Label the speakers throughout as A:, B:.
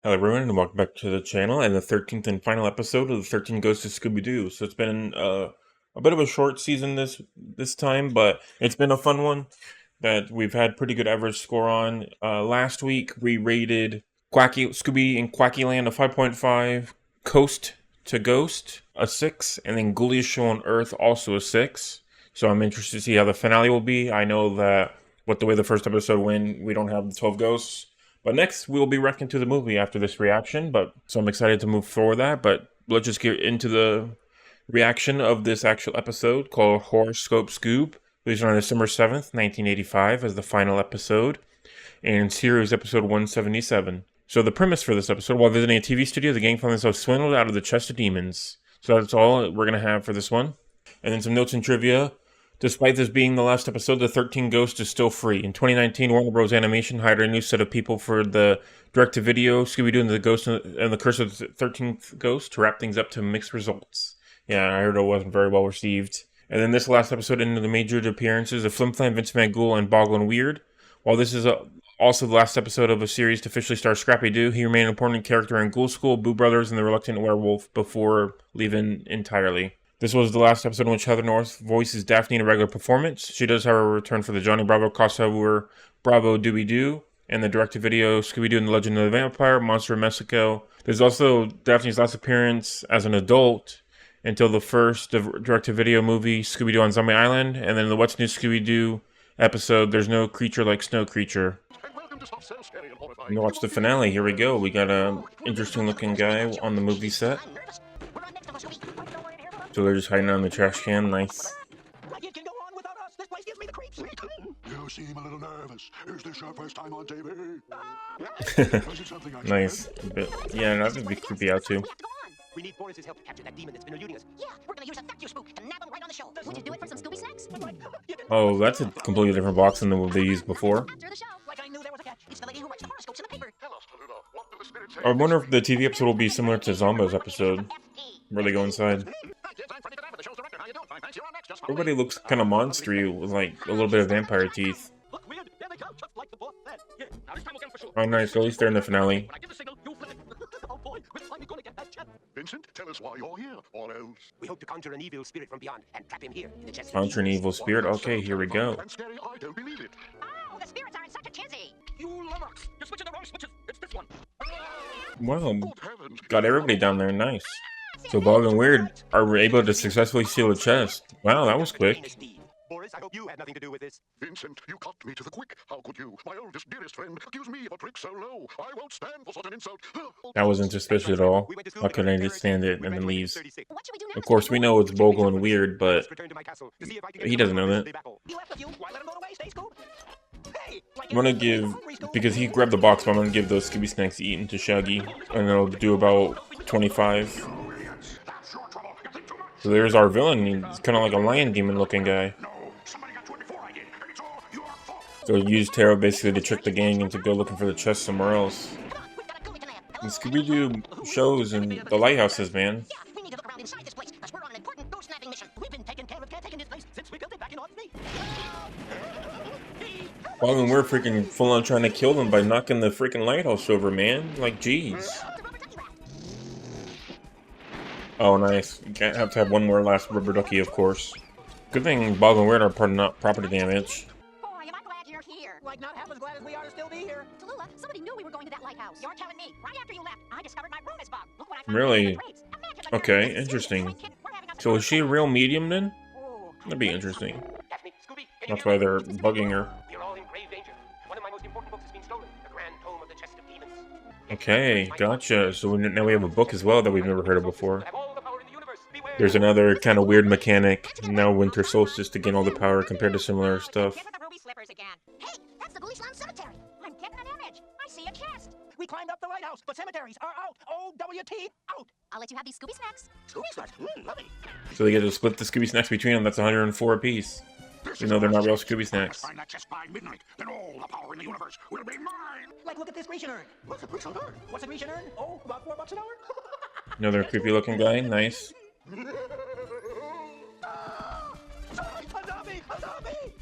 A: Hello everyone and welcome back to the channel and the 13th and final episode of the 13 Ghosts of Scooby-Doo. So it's been a bit of a short season this time, but it's been a fun one that we've had pretty good average score on. Last week we rated Scooby and Quacky Land a 5.5, Coast to Ghost a 6, and then Ghouliest Show on Earth also a 6. So I'm interested to see how the finale will be. I know that with the way the first episode went, we don't have the 12 ghosts. But next, we'll be reacting to the movie after this reaction, so I'm excited to move forward that, but let's just get into the reaction of this actual episode called Horoscope Scoob, released on December 7th, 1985 as the final episode, and series episode 177. So the premise for this episode, while visiting a TV studio, the gang find themselves swindled out of the chest of demons. So that's all we're going to have for this one. And then some notes and trivia. Despite this being the last episode, the 13 Ghosts is still free. In 2019, Warner Bros. Animation hired a new set of people for the direct-to-video Scooby-Doo and the Ghost and the Curse of the 13th Ghost to wrap things up to mixed results. Yeah, I heard it wasn't very well received. And then this last episode ended the major appearances of Flim-Flam, Vincent Van Ghoul, and Boggle and Weird. While this is also the last episode of a series to officially star Scrappy-Doo, he remained an important character in Ghoul School, Boo Brothers, and the Reluctant Werewolf before leaving entirely. This was the last episode in which Heather North voices Daphne in a regular performance. She does, however, return for the Johnny Bravo crossover Bravo Dooby-Doo and the direct-to-video Scooby-Doo and the Legend of the Vampire, Monster in Mexico. There's also Daphne's last appearance as an adult until the first direct-to-video movie, Scooby-Doo on Zombie Island, and then the What's New Scooby-Doo episode, There's No Creature Like Snow Creature. And to watch the finale, here we go. We got an interesting-looking guy on the movie set. So they're just hiding on the trash can. Nice.
B: You seem a little nervous. Is this your first time on TV?
A: Nice. But, yeah, that would be creepy out too.
C: We need Boris's help to capture that demon that's been eluding us.
D: Yeah, we're gonna use a vacuum spook and nab him right on the show. Would you do it for some Scooby snacks?
A: Oh, that's a completely different box than the one they used before.
D: After the show, like I knew there was a catch. It's the lady who writes the horoscopes in the paper.
A: I wonder if the TV episode will be similar to Zombo's episode, where they go inside. Everybody looks kind of monstery with like a little bit of vampire teeth. Oh, nice. At least they're in the finale.
B: Vincent, tell us why you're here, or else.
C: We hope to conjure an evil spirit from beyond and trap him here in the chest.
A: Conjure an evil spirit? Okay, here we go.
B: And scary, I don't believe it.
D: Oh, the spirits are in such a tizzy.
C: You lummox! You're switching the wrong switches. It's this one.
A: Wow,
B: Good heavens.
A: got everybody down there. Nice. So Bob and Weird are able to successfully seal a chest. Wow, that was quick.
C: Boris, I hope you had nothing to do with this.
B: Vincent, you cut me to the quick. How could you, my oldest, dearest friend, accuse me of a trick so low? I won't stand for such an insult.
A: That wasn't suspicious at all. How could I just stand it and then leaves?
D: What should we do now?
A: Of course, we know it's Bogle and Weird, but he doesn't know that.
D: You left with you. Why let him go away? Stay Scoob. Hey, like
A: I'm gonna give, because he grabbed the box, but I'm gonna give those Scooby snacks eaten to Shaggy, and it'll do about 25. So there's our villain. He's kind of like a lion demon looking guy. So he used Taro basically to trick the gang into go looking for the chest somewhere else. The Scooby-Doo shows and the lighthouses, man.
D: Yeah, we need to look around inside this place because we're on an important ghost snapping mission. We've been taking care of caretaking this place since we built it back in '03.
A: Well, and we're freaking full on trying to kill them by knocking the freaking lighthouse over, man. Like, jeez. Oh, nice. You can't have to have one more last rubber ducky, of course. Good thing Bob and Weird are not property damage.
D: Boy, am I glad you're here.
C: Like not half as glad as we are to still be here.
D: Tallulah, somebody knew we were going to that lighthouse. You're telling me. Right after you left, I discovered my room is bugged. Look what I found.
A: Really?
D: Imagine the
A: Okay,
D: nerve.
A: interesting.
D: We're having a
A: So is she a real medium then?
D: Oh.
A: That'd be interesting.
C: Daphne, Scooby, can you
A: That's
C: hear
A: why
C: me?
A: they're bugging her.
C: We're all in grave danger. One of my most important books has been stolen. The Grand Tome of the Chest of Demons.
A: Okay, gotcha. So now we have a book as well that we've never heard of before.
C: Have all the power in the universe. Beware.
A: There's another kind of weird mechanic, now Winter Solstice, to gain all the power compared to similar stuff.
D: Give her the ruby slippers again. Hey, that's the Ghoulish Land Cemetery. I'm getting an image. I see a chest.
C: We climbed up the lighthouse, but cemeteries are out. O-W-T, out.
D: I'll let you have these Scooby snacks.
C: Scooby snacks. Lovely.
A: So they get to split the Scooby snacks between them. That's 104 apiece. You know they're not real Scooby snacks.
B: Find that chest by midnight, then all the power in the universe will be mine.
C: Like, look at this Grecian urn. What's a Grecian urn? What's a Grecian urn? Oh, about $4 an hour.
A: Another creepy looking guy. Nice.
C: A zombie! A zombie!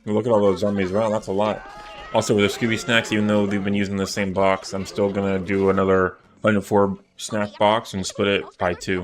A: Look at all those zombies. Wow, that's a lot. Also with the Scooby snacks, even though they've been using the same box, I'm still gonna do another 104 snack box and split it by 2.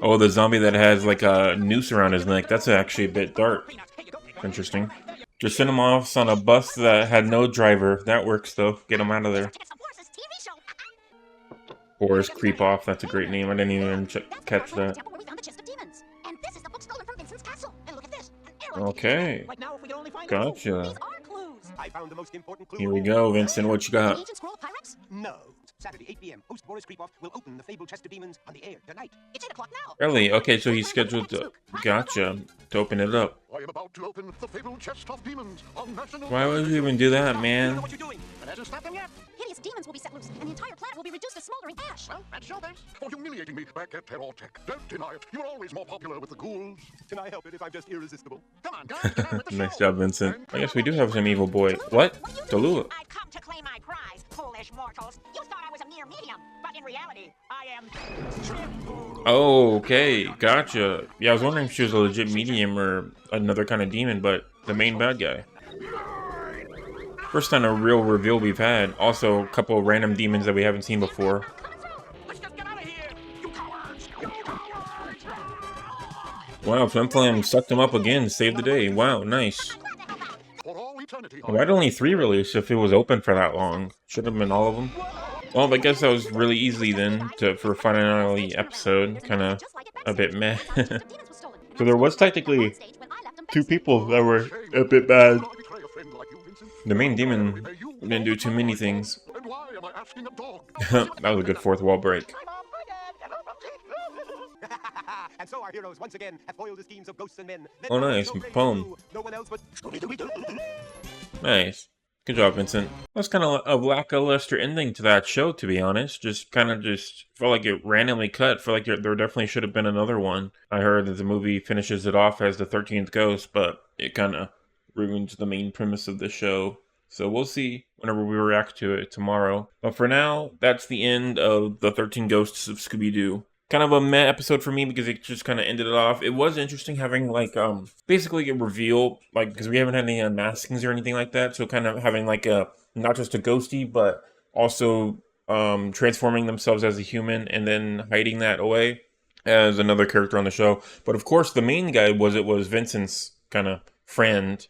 A: Oh, the zombie that has like a noose around his neck, that's actually a bit dark. Interesting. Just send him off on a bus that had no driver. That works though. Get him out of there. Horrors Creep Off, that's a great name. I didn't even catch that. Okay. Gotcha. Here we go, Vincent. What you got?
C: No. Saturday, 8 p.m. Host Boris Creepoff will open the fabled chest of demons on the air tonight.
D: It's 8 o'clock now.
A: Really? Okay, so he's scheduled to... Gotcha. To open it up.
B: I am about to open the fabled chest of demons on national...
A: Why would you even do that, man?
C: What you doing?
B: It hasn't stopped them yet.
D: Hideous demons will be set loose, and the entire planet will be reduced to smoldering ash.
B: Well, that's your thanks for humiliating me back at Terror Tech. Don't deny it. You're always more popular with the ghouls.
C: Can I help it if I'm just irresistible?
B: Come on, guys, get on with the
A: Nice
B: show.
A: job, Vincent. I guess we do have some evil boy. What? Tallulah.
D: I've come to claim my prize, foolish mortals. You thought I was a mere medium, but in reality, I am...
A: Oh, okay. Gotcha. Yeah, I was wondering if she was a legit medium or another kind of demon, but the main bad guy. First time a real reveal we've had. Also, a couple of random demons that we haven't seen before.
C: Let's just get out of here! You cowards! You cowards!
A: Wow, Flim-Flam sucked him up again, saved the day. Wow, nice.
B: For all eternity.
A: Why'd only 3 release if it was open for that long? Should have been all of them. Well, I guess that was really easy then for finale episode. Kind of a bit meh. So there was technically 2 people that were a bit bad. The main demon didn't do too many things.
B: And why am I asking a dog?
A: That was a good fourth wall break.
C: And so our heroes once again have foiled the schemes of ghosts and men.
A: Oh, nice. Poem.
C: No one else but
A: Nice. Good job, Vincent. That's kind of a lackluster ending to that show, to be honest. Just felt like it randomly cut. Felt like there definitely should have been another one. I heard that the movie finishes it off as the 13th ghost, but it kind of ruins the main premise of the show. So we'll see whenever we react to it tomorrow. But for now, that's the end of the 13 Ghosts of Scooby-Doo. Kind of a meh episode for me because it just kind of ended it off. It was interesting having basically a reveal, because we haven't had any unmaskings or anything like that. So kind of having not just a ghosty, but also transforming themselves as a human and then hiding that away as another character on the show. But of course, the main guy was Vincent's kind of friend,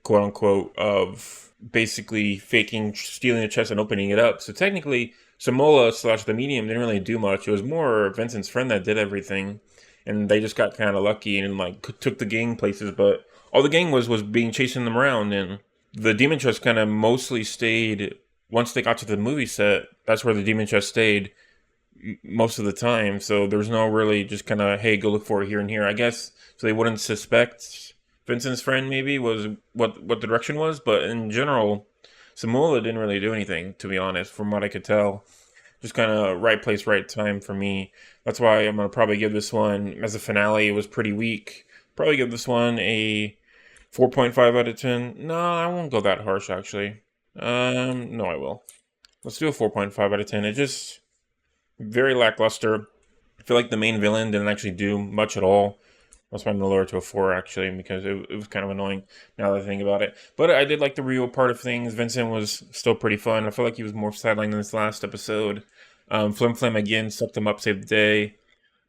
A: quote unquote, of basically stealing the chest and opening it up. So technically, Samola / the medium didn't really do much. It was more Vincent's friend that did everything, and they just got kind of lucky and took the gang places. But all the gang was being chasing them around, and the demon chest kind of mostly stayed once they got to the movie set. That's where the demon chest stayed most of the time. So there was no really just kind of, hey, go look for it here and here, I guess, so they wouldn't suspect Vincent's friend maybe was what the direction was. But in general, Samola didn't really do anything, to be honest, from what I could tell. Just kind of right place, right time for me. That's why I'm going to probably give this one, as a finale, it was pretty weak. Probably give this one a 4.5 out of 10. No, I won't go that harsh, actually. No, I will. Let's do a 4.5 out of 10. It just, very lackluster. I feel like the main villain didn't actually do much at all. That's why I'm going to lower it to a 4, actually, because it was kind of annoying now that I think about it. But I did like the real part of things. Vincent was still pretty fun. I feel like he was more sidelined in this last episode. Flim-Flam, again, sucked him up, saved the day.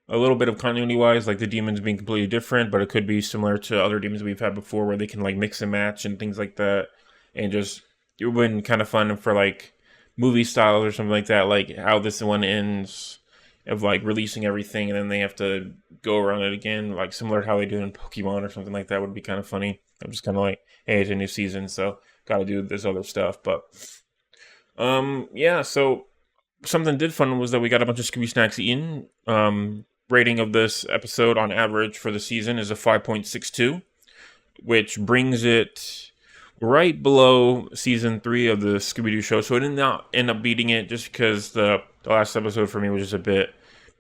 A: A little bit of continuity-wise, like the demons being completely different, but it could be similar to other demons we've had before where they can, mix and match and things like that. And just, it would have been kind of fun for, movie styles or something like that, like how this one ends, of releasing everything and then they have to go around it again, similar to how they do in Pokemon or something like that. Would be kind of funny. I'm just kind of hey, it's a new season, so gotta do this other stuff. But yeah, so something did fun was that we got a bunch of Scooby snacks eaten. Rating of this episode on average for the season is a 5.62, which brings it right below season 3 of the Scooby-Doo show. So it did not end up beating it just because the last episode for me was just a bit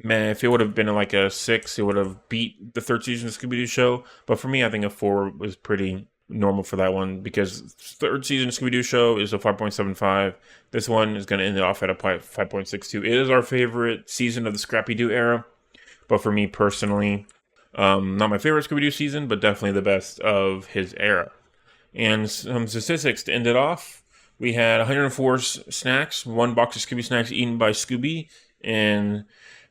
A: meh. If it would have been a 6, it would have beat the 3rd season of the Scooby-Doo show. But for me, I think a 4 was pretty normal for that one because 3rd season of Scooby-Doo show is a 5.75. This one is going to end off at a 5.62. It is our favorite season of the Scrappy-Doo era. But for me personally, not my favorite Scooby-Doo season, but definitely the best of his era. And some statistics to end it off. We had 104 snacks, 1 box of Scooby snacks eaten by Scooby in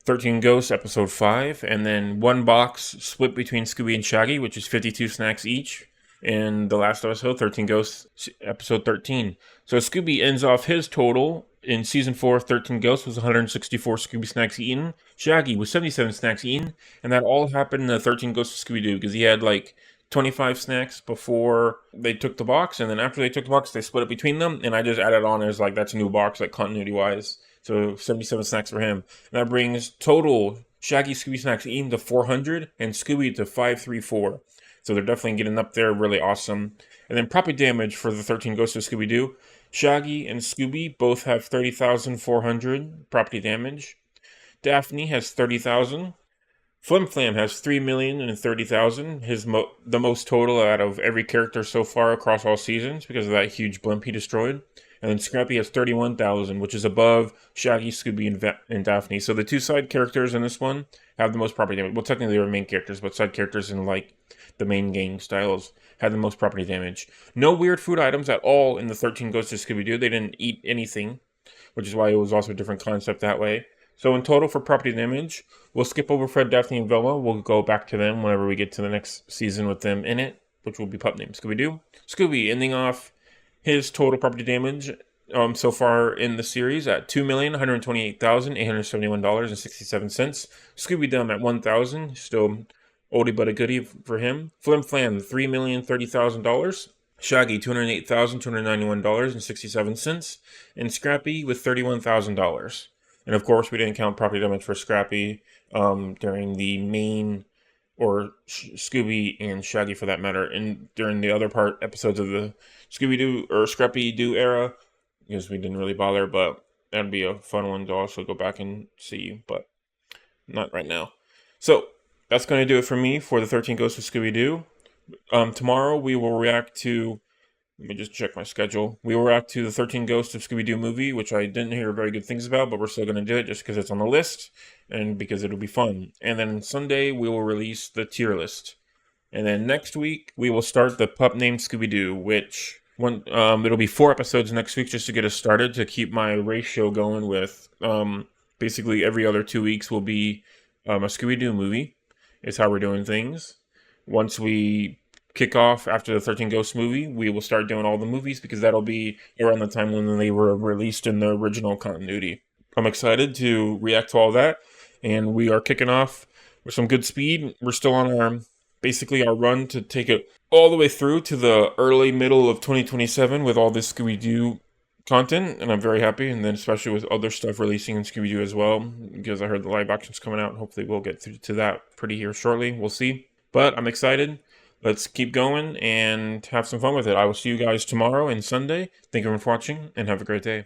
A: 13 Ghosts episode 5, and then 1 box split between Scooby and Shaggy, which is 52 snacks each in the last episode, 13 Ghosts episode 13. So Scooby ends off his total in season 4 of 13 Ghosts was 164 Scooby snacks eaten. Shaggy was 77 snacks eaten, and that all happened in the 13 Ghosts of Scooby-Doo because he had like 25 snacks before they took the box, and then after they took the box, they split it between them, and I just added on as like that's a new box, like continuity-wise. So 77 snacks for him. And that brings total Shaggy Scooby snacks eaten to 400, and Scooby to 534. So they're definitely getting up there, really awesome. And then property damage for the 13 Ghosts of Scooby-Doo. Shaggy and Scooby both have 30,400 property damage. Daphne has 30,000. Flim-Flam has 3,030,000, the most total out of every character so far across all seasons because of that huge blimp he destroyed. And then Scrappy has 31,000, which is above Shaggy, Scooby, and Daphne. So the two side characters in this one have the most property damage. Well, technically they were main characters, but side characters in like the main gang styles had the most property damage. No weird food items at all in the 13 Ghosts of Scooby-Doo. They didn't eat anything, which is why it was also a different concept that way. So in total for property damage, we'll skip over Fred, Daphne, and Velma. We'll go back to them whenever we get to the next season with them in it, which will be pup named Scooby-Doo. Scooby ending off his total property damage so far in the series at $2,128,871.67. Scooby-Dum at $1,000, still oldie but a goodie for him. Flim-Flam, $3,030,000. Shaggy, $208,291.67. And Scrappy with $31,000. And of course, we didn't count property damage for Scrappy during the main, or Scooby and Shaggy for that matter, and during the other episodes of the Scooby-Doo or Scrappy-Doo era, because we didn't really bother, but that'd be a fun one to also go back and see, but not right now. So, that's going to do it for me for the 13 Ghosts of Scooby-Doo. Tomorrow we will react to, let me just check my schedule. We will react to the 13 Ghosts of Scooby-Doo movie, which I didn't hear very good things about, but we're still going to do it just because it's on the list and because it'll be fun. And then Sunday, we will release the tier list. And then next week, we will start the pup named Scooby-Doo, which it'll be 4 episodes next week just to get us started, to keep my ratio going with basically every other 2 weeks will be a Scooby-Doo movie, is how we're doing things. Once we kick off after the 13 Ghosts movie, we will start doing all the movies because that'll be around the time when they were released in the original continuity. I'm excited to react to all that, and we are kicking off with some good speed. We're still on our run to take it all the way through to the early middle of 2027 with all this Scooby-Doo content, and I'm very happy, and then especially with other stuff releasing in Scooby-Doo as well, because I heard the live action's coming out, and hopefully we'll get through to that pretty here shortly. We'll see. But I'm excited. Let's keep going and have some fun with it. I will see you guys tomorrow and Sunday. Thank you for watching, and have a great day.